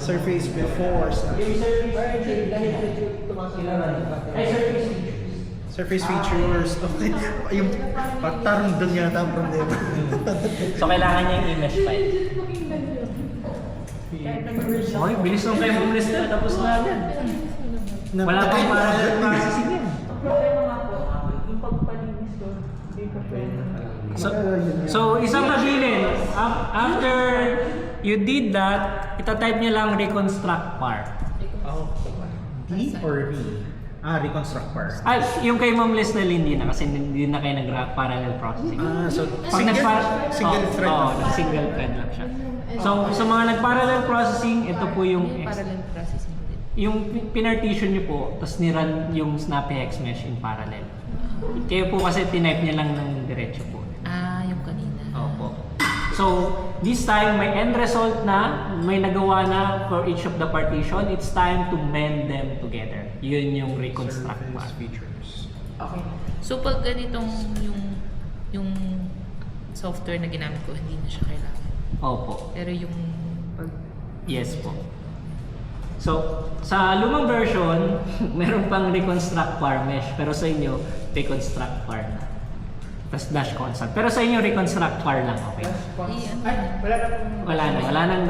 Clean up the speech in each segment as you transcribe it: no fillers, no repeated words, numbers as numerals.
Surface before surface features. Okay. Yung parang doon yata ang problema. So kailangan niya yung image file. Okay, bilis lang kayo mag-list na, tapos na agad. Wala pang parallel processing yan. So isang sabihin, after you did that, itatype niya lang reconstruct par. D or E? Reconstruct par. Ay, yung kay Ma'am Lesnel hindi na kasi hindi na kayo nag-parallel processing. So Pag single thread lang. single thread lang siya. So sa mga nag-parallel processing, ito po yung Parallel processing din. yung pinartition niyo po, tapos ni-run yung Snappy Hex Mesh in parallel. Kayo po kasi tinype niya lang ng diretso po. Yung kanina. Opo. So, this time may end result na, may nagawa na for each of the partition. It's time to mend them together. Yun yung reconstruct part. Features. Okay. So pag ganitong yung software na ginamit ko, hindi na siya kailangan. Opo. Pero yung pag Yes po. So, sa lumang version, meron pang reconstruct par mesh. Pero sa inyo, reconstruct par na. Tapos dash constant. Pero sa inyo, reconstruct par lang, okay? Wala nang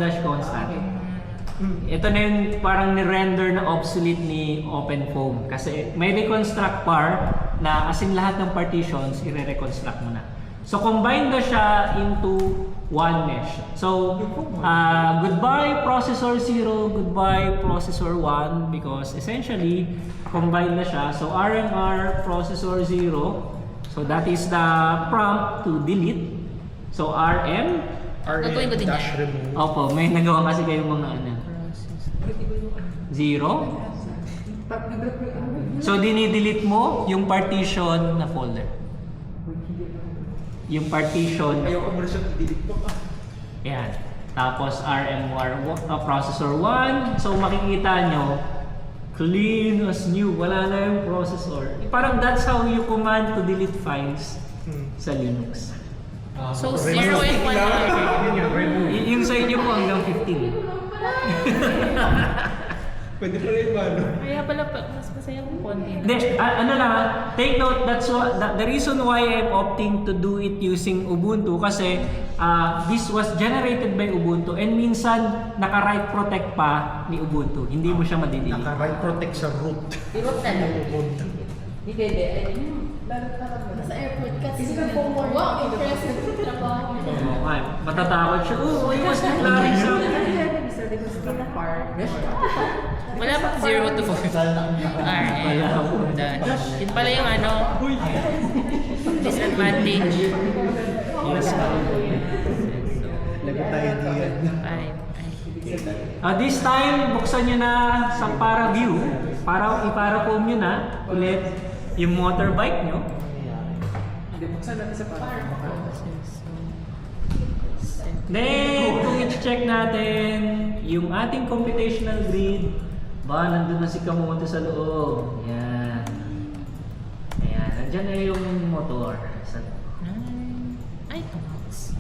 dash constant. Ito na yung parang ni-render na obsolete ni OpenFOAM. Kasi may reconstruct par na as in lahat ng partitions, i-reconstruct mo na. So combine na siya into one mesh. So goodbye processor 0, goodbye processor 1 because essentially combine na siya. So RMR processor 0. So that is the prompt to delete. So RM Gagawin ko din dash yan. remove. Opo, may nagawa kasi kayong mga ano. 0. So dinidelete mo yung partition na folder. Yung partition. Ayoko mo na siya delete mo. Yan. Tapos RMR processor 1. So makikita nyo, clean as new. Wala na yung processor. Parang that's how you command to delete files sa Linux. So 0 and 1 Yung sa inyo po hanggang 15. Pwede pa rin ba, no? Kaya pala mas masaya kung konti. Hindi, ano lang, take note, that's what, the reason why I'm opting to do it using Ubuntu kasi this was generated by Ubuntu and minsan naka-write protect pa ni Ubuntu. Hindi mo siya madidelete. Naka-write protect sa root. Root na lang. Ubuntu. Hindi pwede. Nasa airport kasi wow, impressive trabaho. Okay, matatakot siya. Oh, I was declaring something. Wala pa 0 to 4. Alright. Wala po. Done. Yun pala yung ano, disadvantage. Yes, ma'am. Lagot tayo diyan. Five. This time, buksan nyo na sa para view. Para ipara-foam nyo na ulit yung motorbike nyo. Then, kung i-check natin yung ating computational grid, ba, nandun na si Kamoto sa loob. Yan. Ayan, nandyan na yung motor. Ay, tumakas.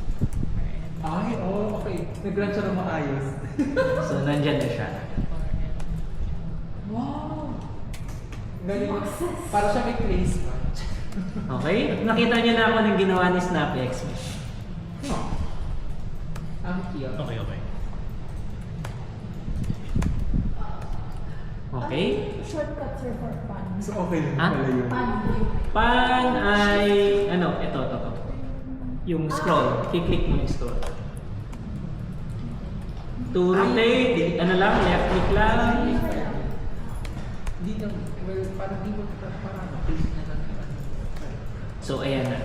Ay, okay. Nag-run siya na maayos. So, nandyan na siya. Wow! Galing. Para siya may placement. Okay? Nakita niyo na ako ng ginawa ni SnappyX. Ang cute. Okay. Okay? Shortcuts are for fun. So okay lang Ah? pala yun. Fun view. Pan ay, ano, ito. Yung scroll. Kiklik mo yung scroll. To rotate, ano lang, left click lang. Di na, well, parang di mo parang place na lang. So, ayan na.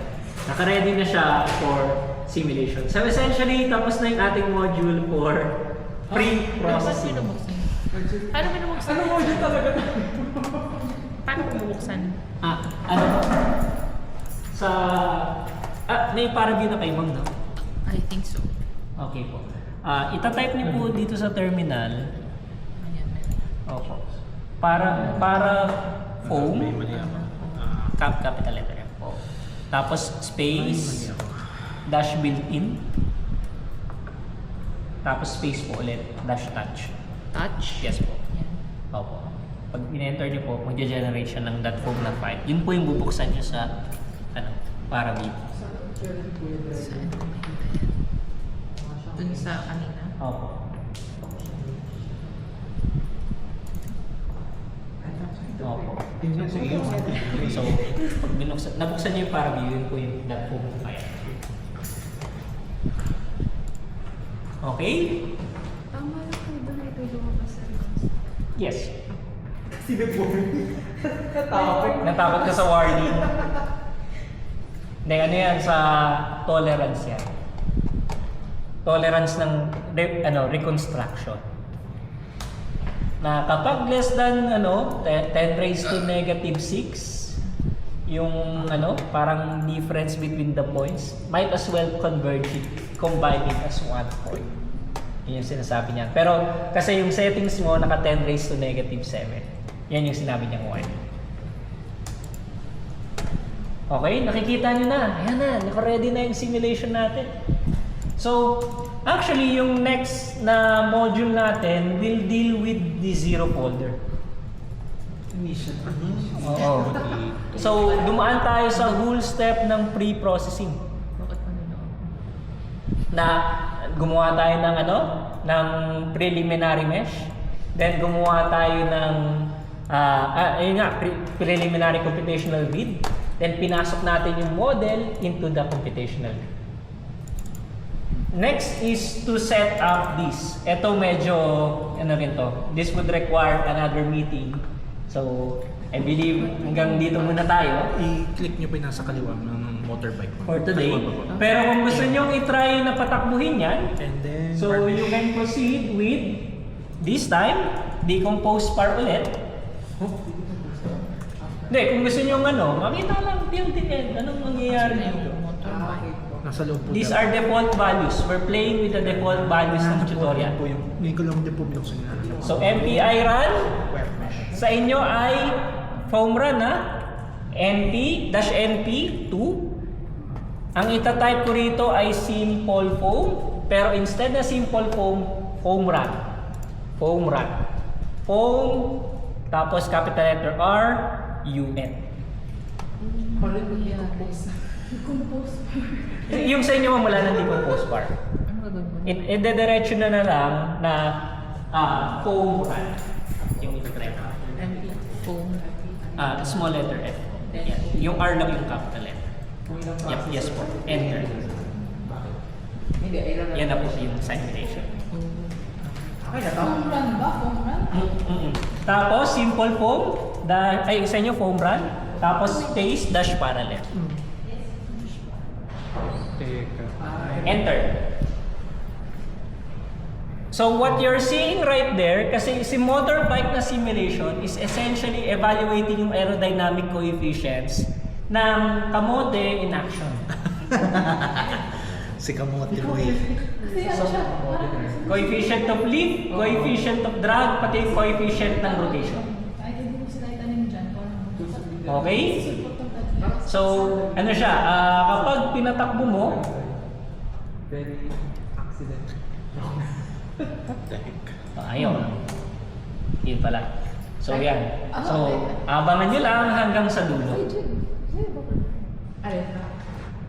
Naka-ready na siya for simulation. So, essentially, tapos na yung ating module for pre-processing. Paano binubuksan? Ano mo yun talaga? Paano binubuksan? Ano? Sa... may para view na kay ma'am, no? I think so. Okay po. Itatype niyo po dito sa terminal. Ayan, meron. Opo. Para foam. Capital letter F po. Tapos space dash built-in. Tapos space po ulit, dash touch. Touch? Yes po. Yan. Opo. Pag in-enter niyo po, magge-generate siya ng .foam na file. Yun po yung bubuksan niyo sa para view. Saan ko makita yan? Dun sa kanina? Opo. Opo. So, pag nabuksan niyo yung para view, yun po yung .foam na file. Okay? Tama lang po doon ito lumabas sa reconstruct. Yes. Topic. Natakot ka sa warning. Hindi, ano yan, sa tolerance yan. Tolerance ng reconstruction. Na kapag less than 10 raised to negative 6, yung parang difference between the points, might as well converge it, combine it as one point. Yun yung sinasabi niya. Pero kasi yung settings mo naka 10 raised to negative 7. Yan yung sinabi niyang warning. Okay, nakikita nyo na. Ayan na, naka-ready na yung simulation natin. So, actually, yung next na module natin will deal with the zero folder. Oo. So, dumaan tayo sa whole step ng pre-processing. Bakit manonood? Na gumawa tayo ng preliminary mesh. Then, gumawa tayo ng preliminary computational read. Then pinasok natin yung model into the computational read. Next is to set up this. Ito medyo, rin to. This would require another meeting. So, I believe hanggang dito muna tayo I-click nyo po yung nasa kaliwa ng motorbike. for today. Pero kung gusto nyo i-try na patakbuhin yan, And then, so you can proceed with this time, decompose par ulit. Hindi, kung gusto nyo makita lang, build-in yan. Anong mangyayari dito? Motorbike. nasa loob po. These are default values. We're playing with the default values ng tutorial. Po yung, ngayon ko lang din po binuksan yung So, MPI run, web mesh. sa inyo ay foam run np-np2. Ang itatype ko rito ay simple foam, pero instead na simple foam, foam run. Foam run. Foam, tapos capital letter R, UN. Yung sa inyo wala nang decompose bar. Ano gagawin ko? Idediretso na lang na foam run. Yung itatype. MP. Phone. Small letter F. Yan. Yung R lang yung capital letter. Yep, yes po. Enter. Hindi, Yan na po yung simulation. Home run ba? Home run? Tapos, simple foam. Sa inyo, foam run. Tapos, space dash parallel. Enter. So, what you're seeing right there, kasi si motorbike na simulation is essentially evaluating yung aerodynamic coefficients ng kamote in action. Si Kamote Boy. Kasi ano siya? Parang Coefficient of lift, coefficient of drag, pati yung coefficient ng rotation. kahit hindi mo sila itanim dyan. Okay? So, ano siya, kapag pinatakbo mo, very accident. ayun. Yun pala. So, yan. So, abangan nyo lang hanggang sa dulo.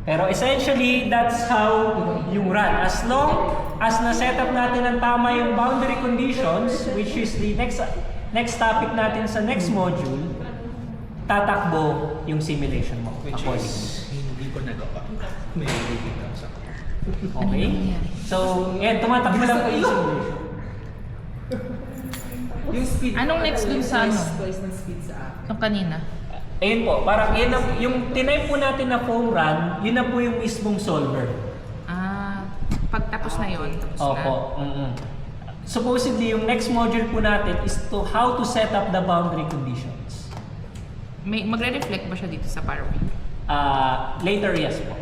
Pero essentially, that's how yung run. As long as na-set up natin ng tama yung boundary conditions, which is the next topic natin sa next module, tatakbo yung simulation mo. Which accordingly. is, hindi ko nagawa. May nagiging sa Okay? So, yan, tumatakbo lang po yung simulation. Yung speed. Anong next dun sa ano? Twice ng speed sa app. Yung kanina. Ayun po, parang yun yung tinype po natin na foam run, yun na po yung mismong solver. Pagtapos na yun, tapos Opo. Supposedly, yung next module po natin is to how to set up the boundary conditions. na. Magre-reflect ba siya dito sa Parway? Later, yes po.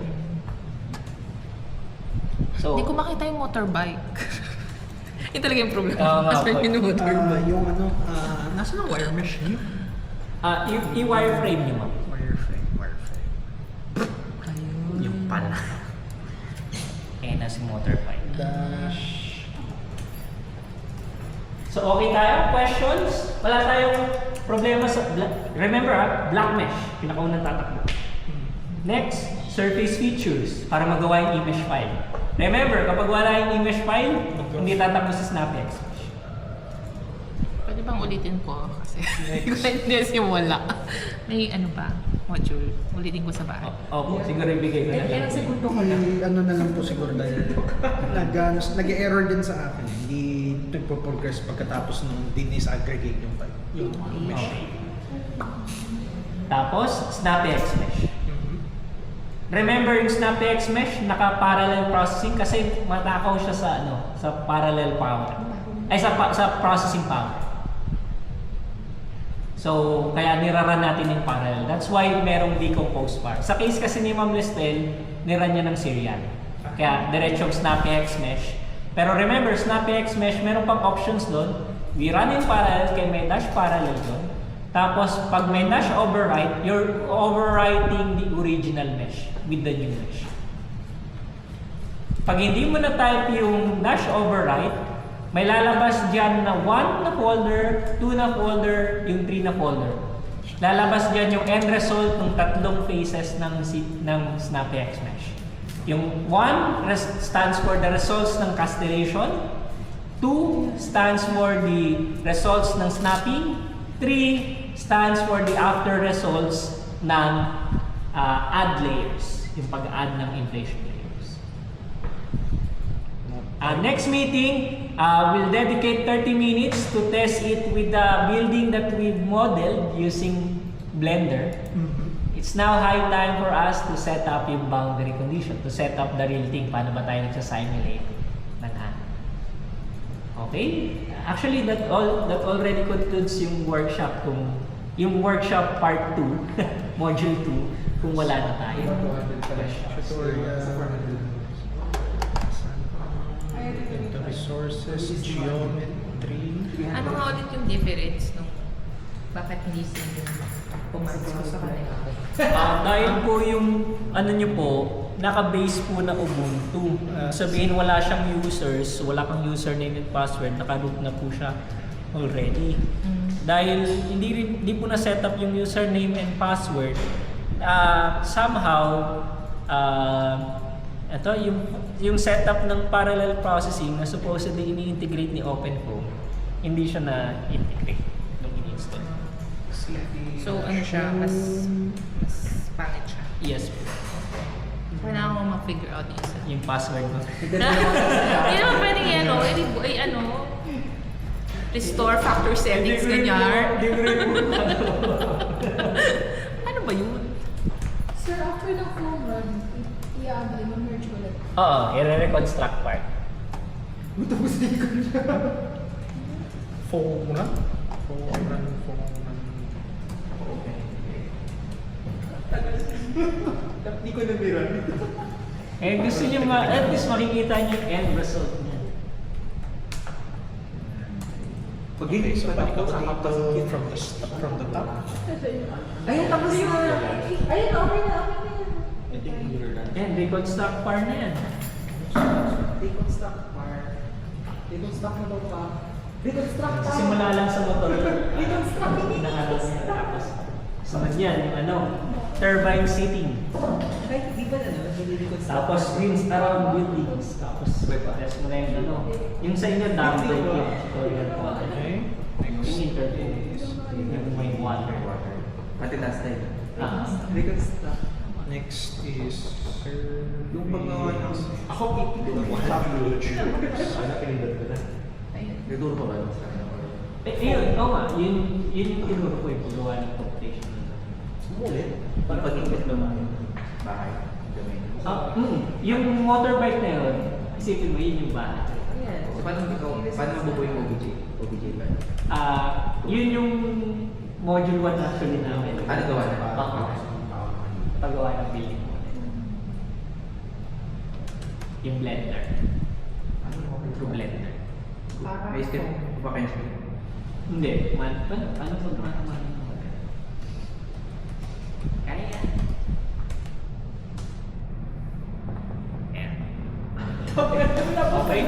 So, Hindi ko makita yung motorbike. Yun talaga yung problema. Oo nga Kasi po. yung motorbike. yung nasa na wire mesh niyo? i-wireframe nyo ma'am. Wireframe. Ayun. Yung pala. Eh, nasa motorbike. Dash So okay tayo? Questions? Wala tayong problema sa... Remember black mesh. Pinakaunang tatakbo. Next, surface features para magawa yung image file. Remember, kapag wala yung image file, hindi tatakbo sa SnapX. Pwede bang ulitin ko? Kasi hindi simula. May ano ba? Module. Ulitin ko sa bahay. Opo, siguro ibigay ko na lang. Segundo ko lang, ano na lang po siguro dahil nag-error din sa akin. Hindi nagpo-progress pagkatapos nung disaggregate yung file, yung mesh. Okay. Tapos, SnapX Mesh. Remember yung SnapX Mesh, naka-parallel processing kasi matakaw siya sa sa parallel power. Ay sa processing power. So, kaya niraran natin yung parallel. That's why merong decompose bar. Sa case kasi ni Ma'am Listel, niran niya ng serial. Kaya diretsong SnapX Mesh. Pero remember, SnapX Mesh, meron pang options doon. We run in parallel, kaya may dash parallel doon. Tapos, pag may dash overwrite, you're overwriting the original mesh with the new mesh. Pag hindi mo na-type yung dash overwrite, may lalabas dyan na 1 na folder, 2 na folder, yung 3 na folder. Lalabas dyan yung end result ng tatlong phases ng SnapX Mesh. Yung 1 stands for the results ng castellation, 2 stands for the results ng snapping, 3 stands for the after results ng add layers, yung pag-add ng inflation layers. Next meeting, we'll dedicate 30 minutes to test it with the building that we've modeled using Blender. It's now high time for us to set up yung boundary condition, to set up the real thing. Paano ba tayo nagsasimulate ng ano? Okay? Actually, that already concludes yung workshop part 2, module 2, kung wala na tayo. Resources, geometry. Ano nga ulit yung difference, no? Bakit hindi same yung pumarks ko sa kanila? Dahil po yung nyo po, naka-base po na Ubuntu. Sabihin wala siyang users, wala kang username and password, naka-root na po siya already. Dahil hindi po na-set up yung username and password, somehow, ito, yung setup ng parallel processing na supposedly ini-integrate ni OpenFOAM, hindi siya na-integrate nung ini-install. So, ano siya? Mas pangit siya. Yes po. Kailangan ko mag-figure out Yung password mo. Hindi naman pwedeng restore factor settings, ganyan. Ano ba yun? Sir, after the full run, i-merge ulit. Oo, i-reconstruct part. Foam na? Hindi ko nabira. Gusto niyo at least makikita niyo yung end result niya. Okay, so balik ako dito from the top. Ayun, tapos na. Ayun, okay na. Yan, reconstruct part na yan. Deconstruct part. Deconstruct na daw pa. Deconstruct pa. Simula lang sa motor. Deconstruct. Tapos, sunod yan, yung turbine seating. Kahit di ba hindi deconstruct? Tapos rings around buildings. Tapos, test mo na yung sa inyo, dam break yung tutorial po. Okay. Yung interface. Yung may water. Pati last time. Deconstruct. Next is Yung paggawa ng... Ako, Nagturo pa ba? Yun, oo nga. Yun yung tinuro ko yung paggawa ng computation. Umulit? Para pag-input naman yung bahay. Yung motorbike na yun, isipin mo yun yung bahay. So, paano mabubuo yung OBJ ba? Yun yung module 1 actually namin. Ano gawa na? Paggawa ng building mo. Yung Blender. Through Blender. May step pa kayo sila? Hindi. Paano pag-run naman? Kaya yan. Ayan. Okay?